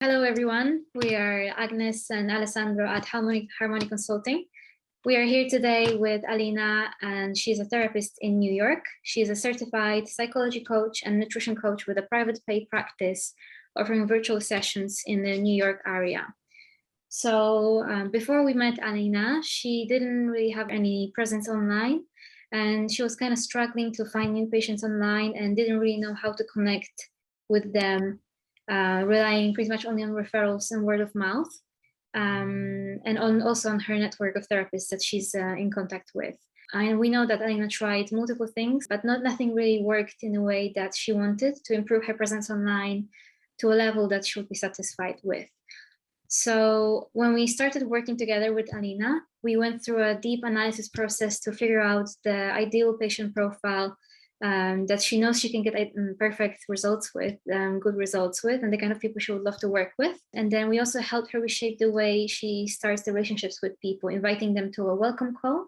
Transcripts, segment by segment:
Hello, everyone. We are Agnes and Alessandro at Harmony Consulting. We are here today with Alina, and she's a therapist in New York. She is a certified psychology coach and nutrition coach with a private paid practice offering virtual sessions in the New York area. So before we met Alina, she didn't really have any presence online, and she was kind of struggling to find new patients online and didn't really know how to connect with them, relying pretty much only on referrals and word of mouth, and also on her network of therapists that she's in contact with. And we know that Alina tried multiple things, but nothing really worked in a way that she wanted to improve her presence online to a level that she would be satisfied with. So when we started working together with Alina, we went through a deep analysis process to figure out the ideal patient profile that she knows she can get perfect results with, good results with, and the kind of people she would love to work with. And then we also helped her reshape the way she starts the relationships with people, inviting them to a welcome call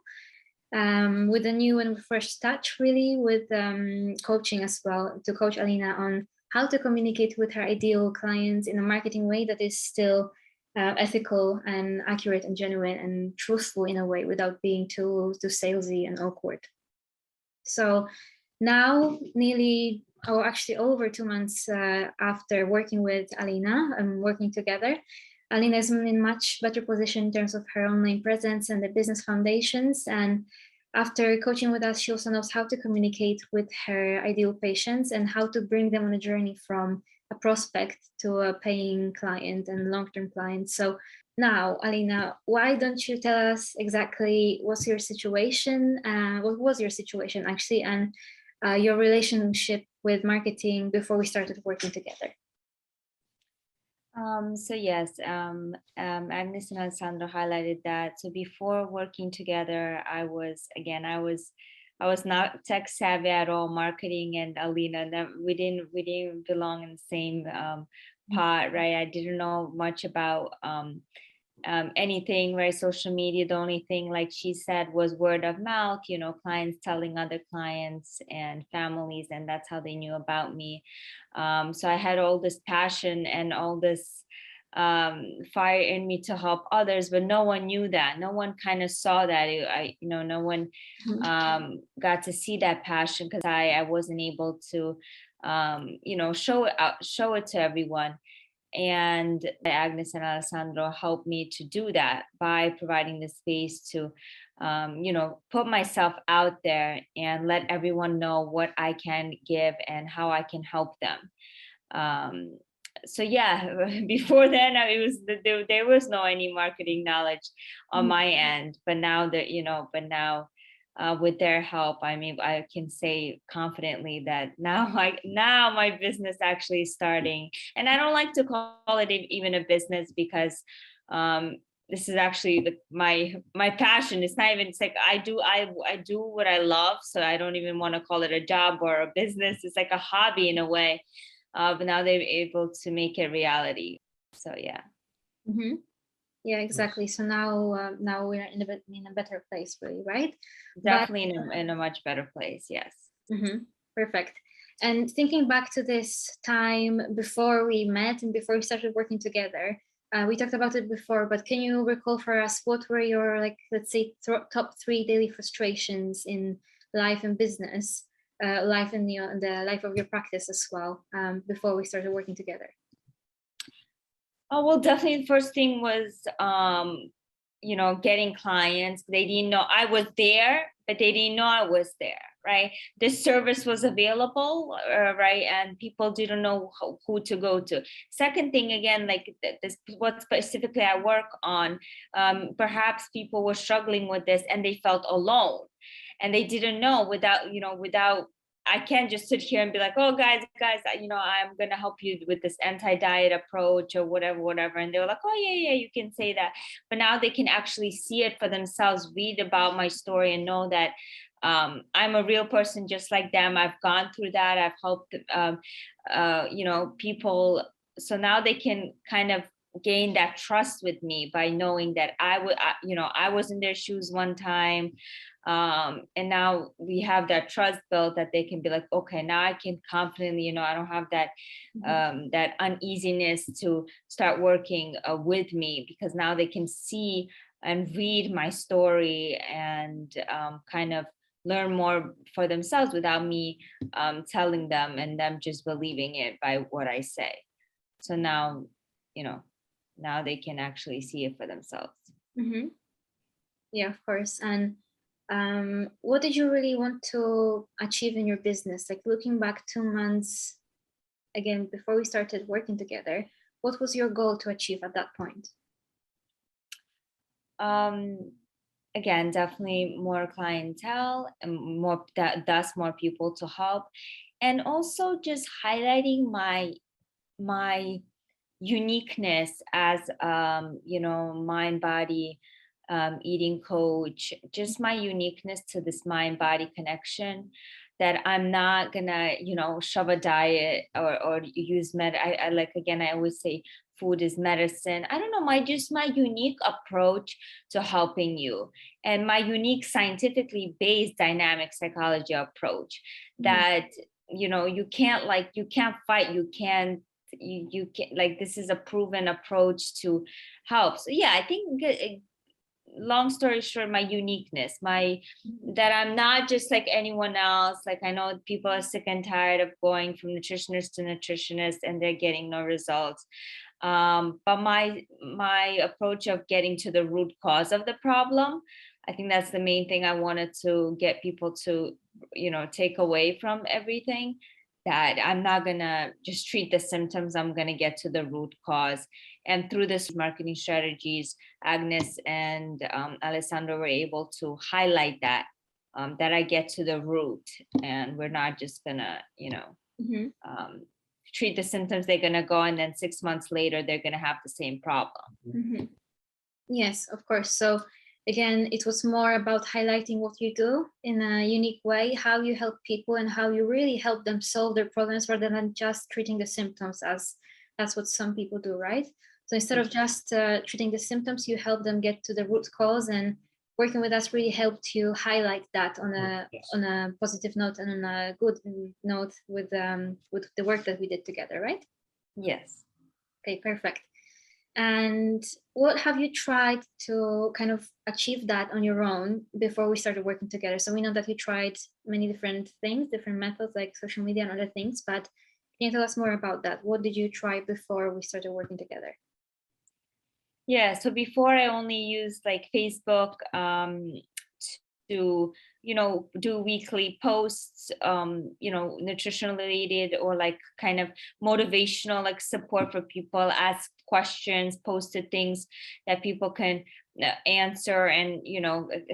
with a new and fresh touch, really, with coaching as well, to coach Alina on how to communicate with her ideal clients in a marketing way that is still ethical and accurate and genuine and truthful in a way without being too salesy and awkward. So now, nearly, or actually over 2 months after working with Alina and working together, Alina is in much better position in terms of her online presence and the business foundations. And after coaching with us, she also knows how to communicate with her ideal patients and how to bring them on a journey from a prospect to a paying client and long-term client. So now, Alina, why don't you tell us exactly what's your situation? What was your situation actually, and your relationship with marketing before we started working together? So yes, Agnes and Alessandro highlighted that. So before working together, I was not tech savvy at all. Marketing and Alina, we didn't belong in the same pot, right? I didn't know much about anything, right? Social media. The only thing, like she said, was word of mouth, clients telling other clients and families, and that's how they knew about me. So I had all this passion and all this fire in me to help others, but no one knew that. No one kind of saw that. No one got to see that passion because I wasn't able to, show it to everyone. And Agnes and Alessandro helped me to do that by providing the space to, put myself out there and let everyone know what I can give and how I can help them. So yeah, before then there was no any marketing knowledge on my end, but now with their help, I can say confidently that now my business actually is starting. And I don't like to call it even a business because this is actually my passion. It's not even, it's like I do what I love, so I don't even want to call it a job or a business. It's like a hobby in a way, but now they're able to make it reality. So yeah. Mm-hmm. Yeah, exactly. So now we're in a better place, really, right? Definitely in a much better place. Yes. Mm-hmm. Perfect. And thinking back to this time before we met and before we started working together, we talked about it before, but can you recall for us what were your, like, let's say, top 3 daily frustrations in life and business, life in the life of your practice as well, before we started working together? Oh, well, definitely the first thing was, getting clients. They didn't know I was there, but they didn't know I was there, right? This service was available, right? And people didn't know who to go to. Second thing, again, like this, what specifically I work on, perhaps people were struggling with this and they felt alone and they didn't know without I can't just sit here and be like, oh, guys, I'm going to help you with this anti-diet approach or whatever. And they were like, oh, yeah, you can say that. But now they can actually see it for themselves, read about my story and know that I'm a real person just like them. I've gone through that. I've helped, people. So now they can kind of gain that trust with me by knowing that I was in their shoes one time. And now we have that trust built that they can be like, okay, now I can confidently, I don't have that that uneasiness to start working with me, because now they can see and read my story and kind of learn more for themselves without me telling them and them just believing it by what I say. So now, now they can actually see it for themselves. Yeah, of course. And what did you really want to achieve in your business? Like looking back 2 months, again, before we started working together, what was your goal to achieve at that point? Again, definitely more clientele and thus more people to help. And also just highlighting my uniqueness as mind body eating coach, just my uniqueness to this mind body connection, that I'm not gonna shove a diet or use I like, again, I always say food is medicine. I don't know, my unique approach to helping you, and my unique scientifically based dynamic psychology approach, that you can't fight, you can't like, this is a proven approach to help. So yeah, I think, long story short, my uniqueness, that I'm not just like anyone else. Like, I know people are sick and tired of going from nutritionist to nutritionist and they're getting no results. But my approach of getting to the root cause of the problem, I think that's the main thing I wanted to get people to, take away from everything, that I'm not gonna just treat the symptoms, I'm gonna get to the root cause. And through this marketing strategies, Agnes and Alessandro were able to highlight that, that I get to the root, and we're not just gonna, treat the symptoms, they're gonna go, and then 6 months later, they're gonna have the same problem. Yes, of course. So again, it was more about highlighting what you do in a unique way, how you help people and how you really help them solve their problems rather than just treating the symptoms, as that's what some people do, right? So instead of just treating the symptoms, you help them get to the root cause, and working with us really helped you highlight that on a positive note and on a good note with the work that we did together, right? Yes. Okay, perfect. And what have you tried to kind of achieve that on your own before we started working together? So we know that you tried many different things, different methods like social media and other things, but can you tell us more about that? What did you try before we started working together? Yeah, so before I only used like Facebook to, do weekly posts, nutrition related, or like kind of motivational, like support for people, ask questions, posted things that people can answer, and,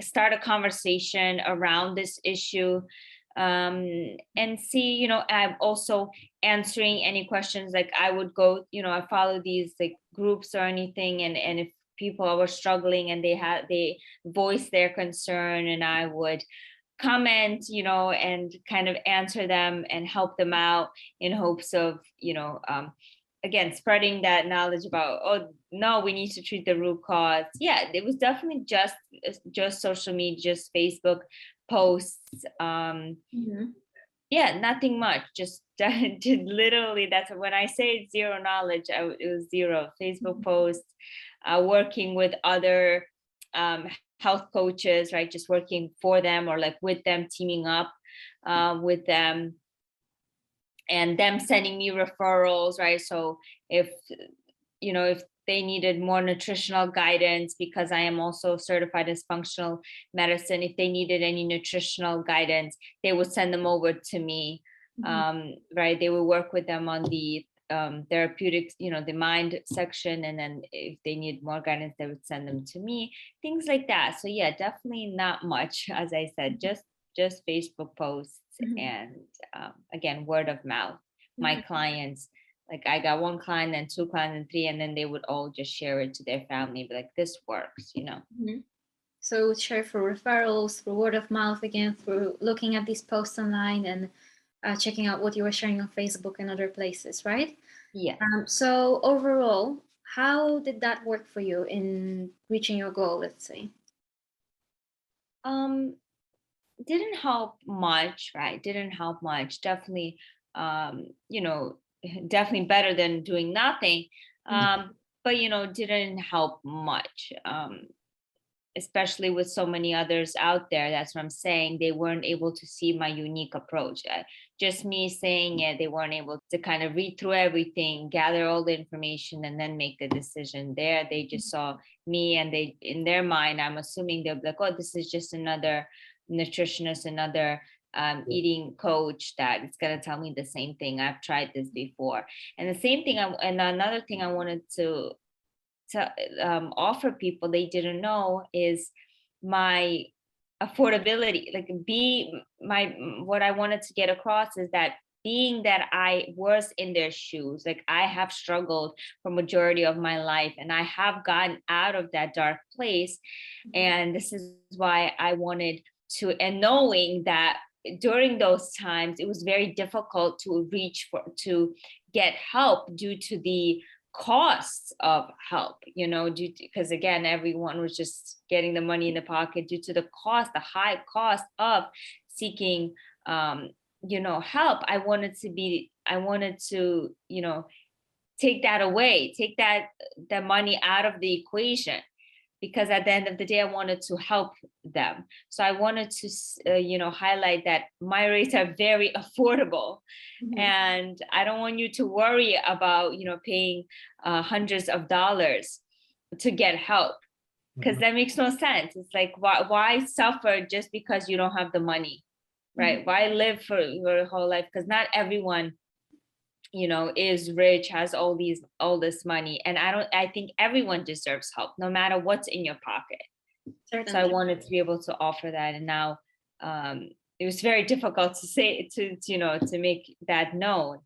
start a conversation around this issue. And see, I'm also answering any questions. Like, I would go, I follow these like groups or anything, and if people were struggling and they voice their concern, and I would comment, and kind of answer them and help them out in hopes of, again, spreading that knowledge about, oh no, we need to treat the root cause. Yeah, it was definitely just social media, just Facebook posts. Yeah, nothing much, just literally, that's when I say zero knowledge, it was zero. Facebook posts, working with other health coaches, right? Just working for them or like with them, teaming up with them, and them sending me referrals, right? So if they needed more nutritional guidance, because I am also certified as functional medicine, if they needed any nutritional guidance, they would send them over to me. Right? They would work with them on the therapeutics, the mind section, and then if they need more guidance, they would send them to me, things like that. So yeah, definitely not much, as I said, just Facebook posts, and again, word of mouth. My clients, like, I got one client and two clients and three, and then they would all just share it to their family, be like, this works, So we would share through referrals, through word of mouth, again, through looking at these posts online and checking out what you were sharing on Facebook and other places, right? Yeah. So overall, How did that work for you in reaching your goal, let's say? Didn't help much, right? Didn't help much. Definitely, you know, definitely better than doing nothing. But didn't help much. Especially with so many others out there. That's what I'm saying. They weren't able to see my unique approach. Just me saying it, they weren't able to kind of read through everything, gather all the information, and then make the decision. There, they just saw me, and they, in their mind, I'm assuming they'll be like, "Oh, this is just another nutritionist, another eating coach that is going to tell me the same thing. I've tried this before." And the same thing, and another thing I wanted to offer people they didn't know is my affordability. Like, what I wanted to get across is that, being that I was in their shoes, like I have struggled for majority of my life, and I have gotten out of that dark place. And this is why I wanted to, and knowing that during those times it was very difficult to get help due to the costs of help, because again, everyone was just getting the money in the pocket due to the high cost of seeking help. I wanted to take that away, take the money out of the equation, because at the end of the day I wanted to help them. So I wanted to highlight that my rates are very affordable. And I don't want you to worry about paying hundreds of dollars to get help, because that makes no sense. It's like, why suffer just because you don't have the money, right? Why live for your whole life? Because not everyone is rich, has all this money. And I think everyone deserves help, no matter what's in your pocket. Certainly. So I wanted to be able to offer that. And now it was very difficult to say, to make that known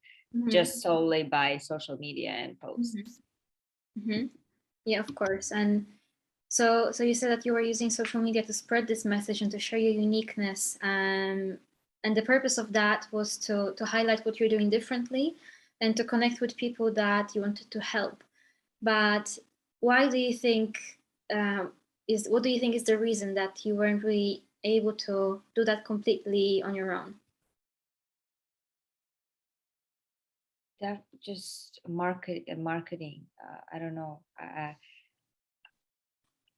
just solely by social media and posts. Yeah, of course. And so you said that you were using social media to spread this message and to share your uniqueness. And the purpose of that was to highlight what you're doing differently and to connect with people that you wanted to help. But why do you think what do you think is the reason that you weren't really able to do that completely on your own? That just marketing. I don't know.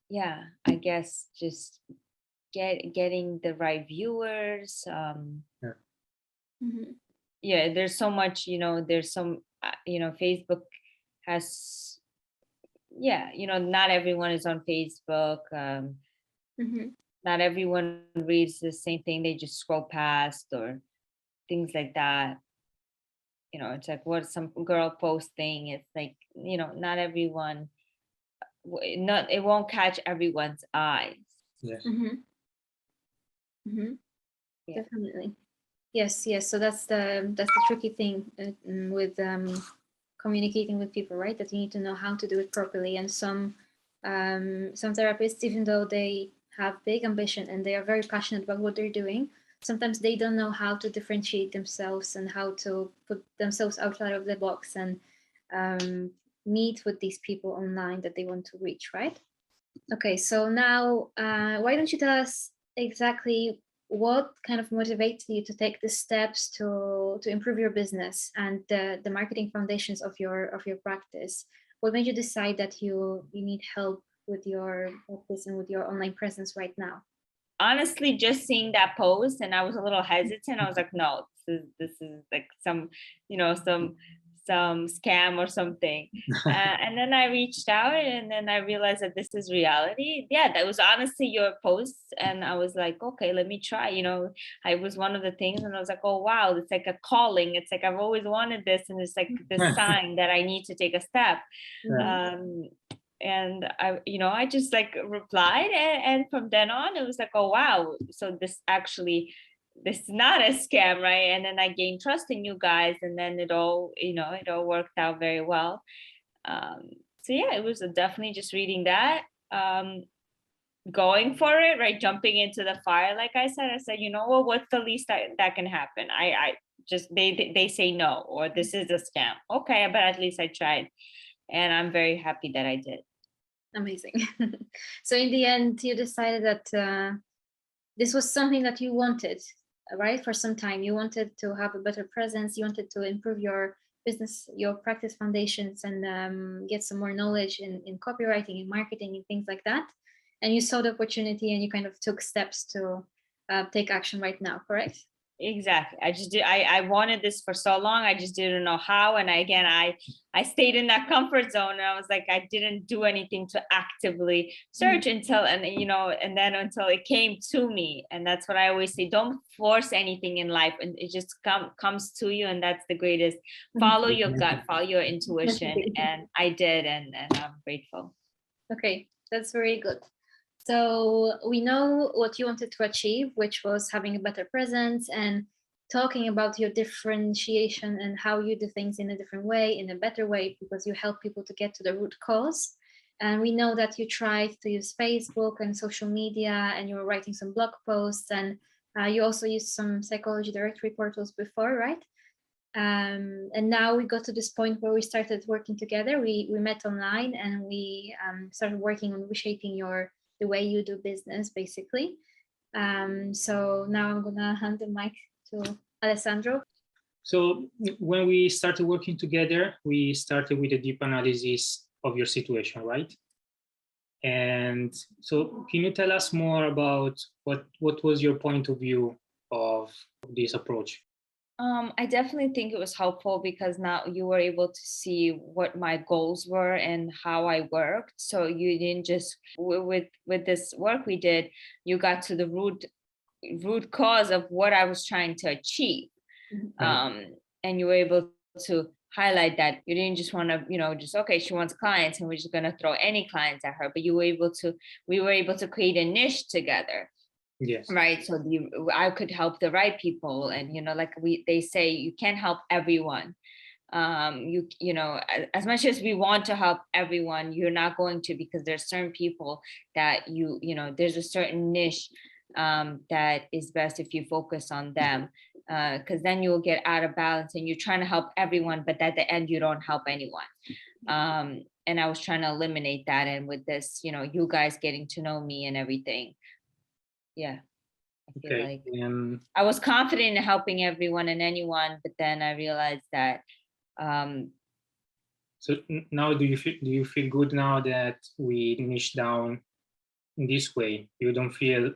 Yeah, I guess just getting the right viewers. Yeah, there's so much. There's some. Facebook has. Yeah, not everyone is on Facebook. Not everyone reads the same thing. They just scroll past or things like that. It's like, what some girl posting. It's like, not everyone. It won't catch everyone's eyes. Yeah. Yeah. Definitely. Yes. So that's the tricky thing with communicating with people, right? That you need to know how to do it properly. And some therapists, even though they have big ambition and they are very passionate about what they're doing, sometimes they don't know how to differentiate themselves and how to put themselves outside of the box and meet with these people online that they want to reach, right? Okay, so now why don't you tell us exactly what kind of motivates you to take the steps to improve your business and the marketing foundations of your practice? What made you decide that you need help with your practice and with your online presence right now? Honestly, just seeing that post, and I was a little hesitant. I was like, no, this is like some scam or something. And then I reached out, and then I realized that this is reality. Yeah, that was honestly your post, and I was like, okay, let me try. I was one of the things, and I was like, oh wow, it's like a calling. It's like I've always wanted this, and it's like this sign that I need to take a step. And I just like replied, and from then on it was like, oh wow, so this is not a scam, right? And then I gained trust in you guys, and then it all worked out very well. So yeah, it was definitely just reading that, going for it, right? Jumping into the fire. Like I said, well, what's the least that can happen? I just, they say no, or this is a scam. Okay, but at least I tried. And I'm very happy that I did. Amazing. So in the end, you decided that this was something that you wanted, right? For some time, you wanted to have a better presence. You wanted to improve your business, your practice foundations, and get some more knowledge in copywriting and marketing and things like that. And you saw the opportunity and you kind of took steps to take action right now, correct? Exactly. I wanted this for so long. I just didn't know how. And I stayed in that comfort zone, and I was like, I didn't do anything to actively search until, and then until it came to me. And that's what I always say, don't force anything in life, and it just comes to you. And that's the greatest. Follow your gut, follow your intuition. And I did, and I'm grateful. Okay, that's very good. So we know what you wanted to achieve, which was having a better presence and talking about your differentiation and how you do things in a different way, in a better way, because you help people to get to the root cause. And we know that you tried to use Facebook and social media, and you were writing some blog posts, and you also used some psychology directory portals before, right? And now we got to this point where we started working together. We met online, and we started working on reshaping the way you do business, basically. So now I'm gonna hand the mic to Alessandro. So when we started working together, we started with a deep analysis of your situation, right? And so can you tell us more about what was your point of view of this approach? I definitely think it was helpful because now you were able to see what my goals were and how I worked. So you didn't just with this work we did, you got to the root cause of what I was trying to achieve. And you were able to highlight that you didn't just want to, just, okay, she wants clients and we're just going to throw any clients at her, but we were able to create a niche together. Yes. Right. So I could help the right people. And, like they say, you can't help everyone. As much as we want to help everyone, you're not going to, because there's certain people that there's a certain niche that is best if you focus on them, because then you'll get out of balance and you're trying to help everyone, but at the end, you don't help anyone. And I was trying to eliminate that. And with this, you guys getting to know me and everything. Yeah. I feel like I was confident in helping everyone and anyone, but then I realized that. So now, do you feel good now that we niche down in this way? You don't feel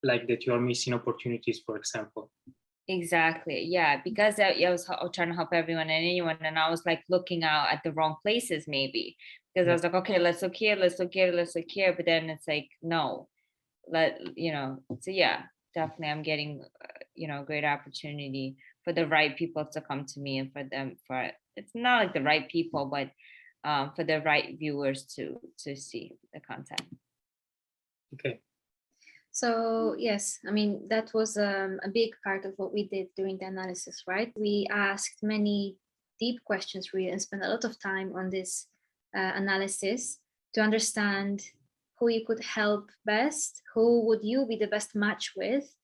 like that you are missing opportunities, for example? Exactly. Yeah, because I was trying to help everyone and anyone, and I was like looking out at the wrong places, maybe, because I was like, okay, let's look here, let's look here, let's look here, but then it's like, no. So yeah, definitely I'm getting great opportunity for the right people to come to me, and for it's not like the right people, but for the right viewers to see the content. Okay. So yes, I mean, that was a big part of what we did during the analysis, right? We asked many deep questions really and spent a lot of time on this analysis to understand who you could help best, who would you be the best match with,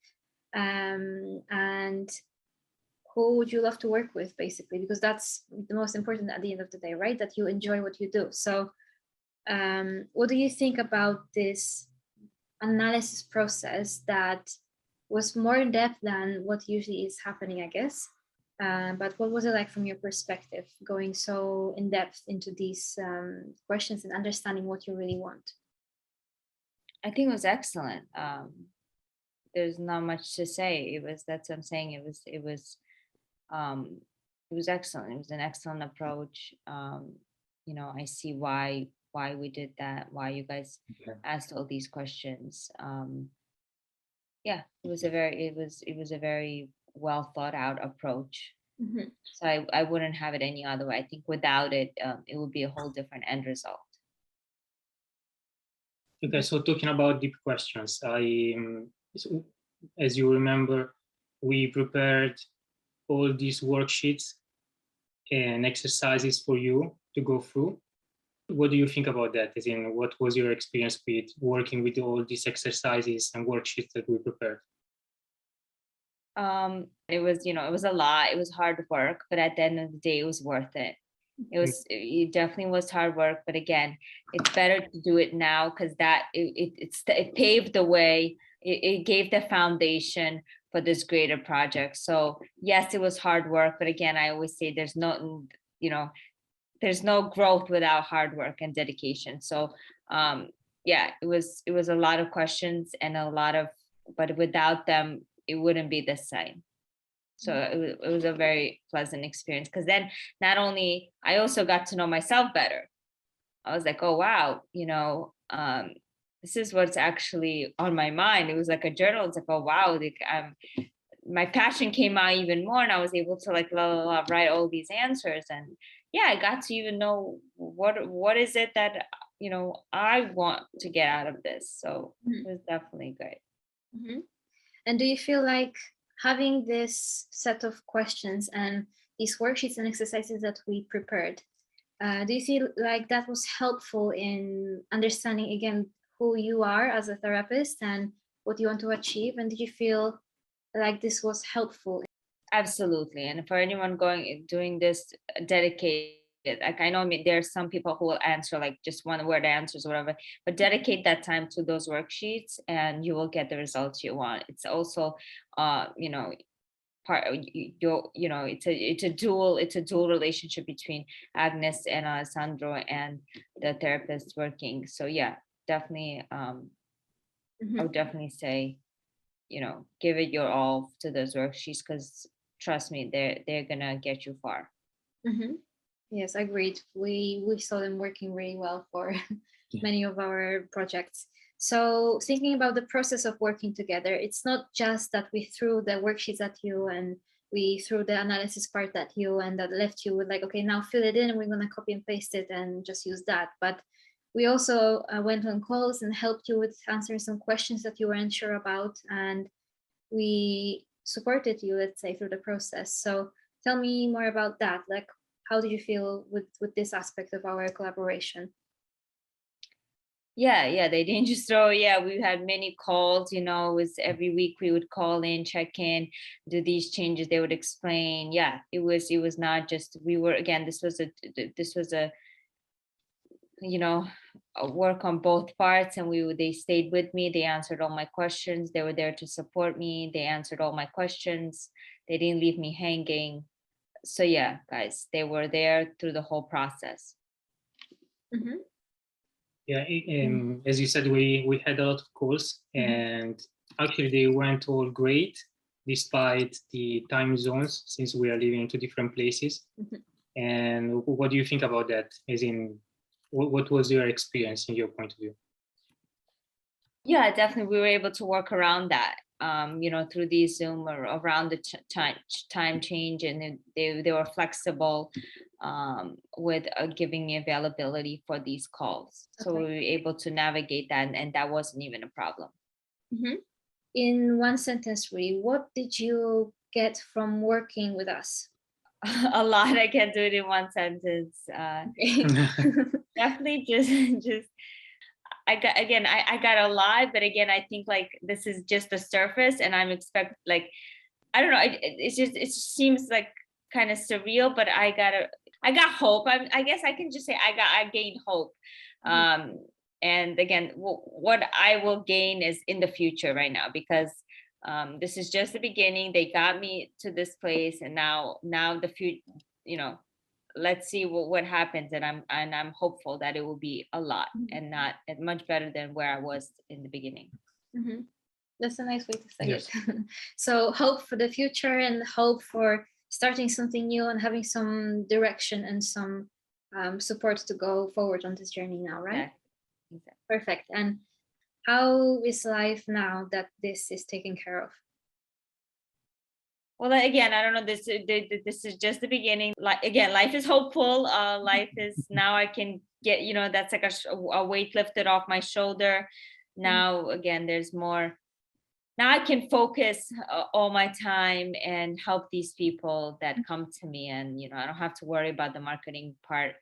and who would you love to work with, basically, because that's the most important at the end of the day, right? That you enjoy what you do. So what do you think about this analysis process that was more in depth than what usually is happening, I guess? But what was it like from your perspective, going so in depth into these questions and understanding what you really want? I think it was excellent. There's not much to say. That's what I'm saying. It was excellent. It was an excellent approach. I see why we did that, why you guys asked all these questions. Yeah, it was a very well thought out approach. Mm-hmm. So I wouldn't have it any other way. I think without it, it would be a whole different end result. Okay, so talking about deep questions, as you remember, we prepared all these worksheets and exercises for you to go through. What do you think about that? As in, what was your experience with working with all these exercises and worksheets that we prepared? It was a lot. It was hard work, but at the end of the day, it was worth it. It definitely was hard work, but again, it's better to do it now because that it paved the way. It gave the foundation for this greater project. So yes, it was hard work, but again, I always say there's no, there's no growth without hard work and dedication. So yeah, it was a lot of questions and but without them, it wouldn't be the same. So it was a very pleasant experience because then not only I also got to know myself better. I was like, oh wow, this is what's actually on my mind. It was like a journal. It's like, oh wow, my passion came out even more, and I was able to write all these answers. And yeah, I got to even know what is it that I want to get out of this. So it was definitely great. Mm-hmm. And do you feel like having this set of questions and these worksheets and exercises that we prepared, do you feel like that was helpful in understanding again who you are as a therapist and what you want to achieve? And did you feel like this was helpful? Absolutely. And for anyone doing this dedicated, like I know there are some people who will answer like just one word answers or whatever, but dedicate that time to those worksheets and you will get the results you want. It's also it's a dual relationship between Agnes and Alessandro and the therapist working. So yeah, definitely I would definitely say give it your all to those worksheets because trust me, they're gonna get you far. Yes, agreed. We saw them working really well for many of our projects. So thinking about the process of working together, it's not just that we threw the worksheets at you and we threw the analysis part at you and that left you with like, okay, now fill it in and we're going to copy and paste it and just use that. But we also went on calls and helped you with answering some questions that you weren't sure about. And we supported you, let's say, through the process. So tell me more about that. Like, how do you feel with this aspect of our collaboration? Yeah, they didn't just throw. We had many calls, it was every week we would call in, check in, do these changes, they would explain. It was not just, this was a work on both parts, and they stayed with me, they answered all my questions, they were there to support me, they answered all my questions, they didn't leave me hanging. So yeah, guys, they were there through the whole process. Yeah, as you said, we had a lot of calls, and actually they went all great despite the time zones, since we are living in two different places. And what do you think about that? As in, what was your experience in your point of view? Yeah, definitely, we were able to work around that. Through the Zoom or around the time change, and they were flexible with giving me availability for these calls. Okay. So we were able to navigate that, and that wasn't even a problem. In one sentence, really, what did you get from working with us? A lot. I can't do it in one sentence. Definitely just I got a lot, but again, I think like this is just the surface, and I'm I don't know. It just seems like kind of surreal, but I got hope. I guess I can just say I gained hope. And again, what I will gain is in the future right now, because this is just the beginning. They got me to this place, and now the future, let's see what happens, and I'm hopeful that it will be a lot and not much better than where I was in the beginning. That's a nice way to say it. So hope for the future and hope for starting something new and having some direction and some support to go forward on this journey now, right? Exactly. Perfect. And how is life now that this is taken care of? Well, again, I don't know. This is just the beginning. Again, life is hopeful. Life is now. I can get, that's like a weight lifted off my shoulder. Now, again, there's more. Now I can focus all my time and help these people that come to me, and I don't have to worry about the marketing part.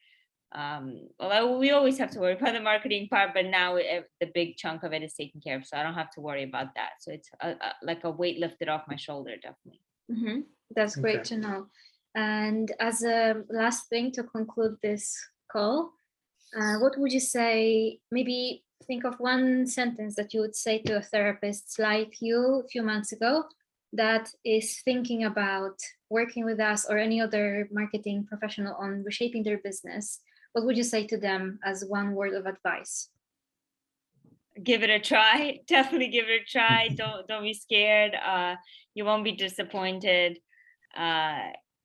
We always have to worry about the marketing part, but now the big chunk of it is taken care of, so I don't have to worry about that. So it's like a weight lifted off my shoulder, definitely. That's great to know. And as a last thing to conclude this call, what would you say? Maybe think of one sentence that you would say to a therapist like you a few months ago that is thinking about working with us or any other marketing professional on reshaping their business. What would you say to them as one word of advice? Give it a try. Definitely give it a try. Don't be scared. You won't be disappointed.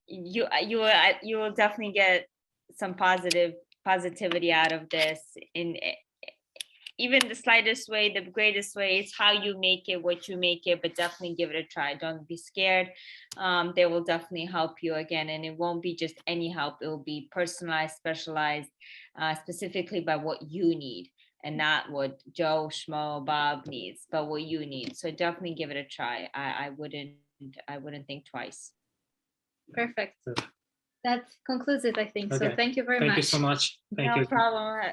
You will definitely get some positivity out of this in even the slightest way. The greatest way is how you make it, what you make it, but definitely give it a try. Don't be scared. They will definitely help you again, and it won't be just any help. It will be personalized, specialized, specifically by what you need, and not what Joe, Schmo, Bob needs, but what you need. So definitely give it a try. I wouldn't think twice. Perfect. That concludes it, I think. Okay. So thank you very much. Thank you so much. Thank you. No problem.